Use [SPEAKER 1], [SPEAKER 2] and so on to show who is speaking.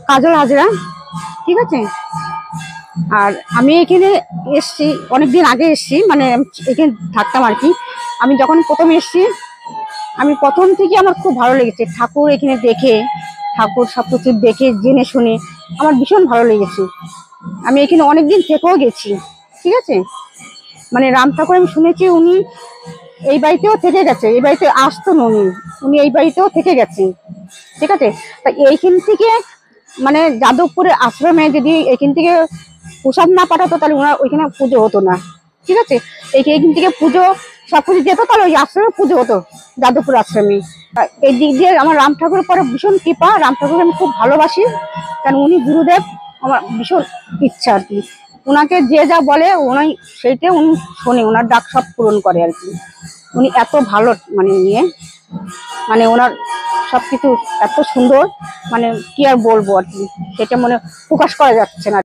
[SPEAKER 1] কাজল হাজরা, ঠিক আছে। আর আমি এখানে এসছি অনেকদিন আগে এসছি, মানে এখানে থাকতাম আর কি। আমি যখন প্রথম এসছি, আমি প্রথম থেকে আমার খুব ভালো লেগেছে ঠাকুর এখানে দেখে, ঠাকুর সব কিছু দেখে জেনে শুনে আমার ভীষণ ভালো লেগেছে। আমি এখানে অনেকদিন থেকেও গেছি, ঠিক আছে। মানে রাম ঠাকুর আমি শুনেছি উনি এই বাড়িতেও থেকে গেছে, এই বাড়িতে আসতো না উনি, উনি এই বাড়িতেও থেকে গেছেন, ঠিক আছে। তা এইখান থেকে মানে যাদবপুরের আশ্রমে যদি এখান থেকে প্রসাদ না পাঠাতো তাহলে ওনার ওইখানে পুজো হতো না, ঠিক আছে। এইখান থেকে পুজো সবকিছু যেত, তাহলে ওই আশ্রমে পুজো হতো, যাদবপুর আশ্রমে। এই দিক দিয়ে আমার রাম ঠাকুরের পরে ভীষণ কৃপা, রাম ঠাকুরকে আমি খুব ভালোবাসি, কারণ উনি গুরুদেব। আমার ভীষণ ইচ্ছা আর কি, ওনাকে যে যা বলে উনি সেইটা উনি শোনে, ওনার ডাক সব পূরণ করে আর কি। উনি এত ভালো, মানে নিয়ে মানে ওনার সবকিছু এত সুন্দর, মানে কি আর বলবো আর কি, সেটা মনে প্রকাশ করা যাচ্ছে না।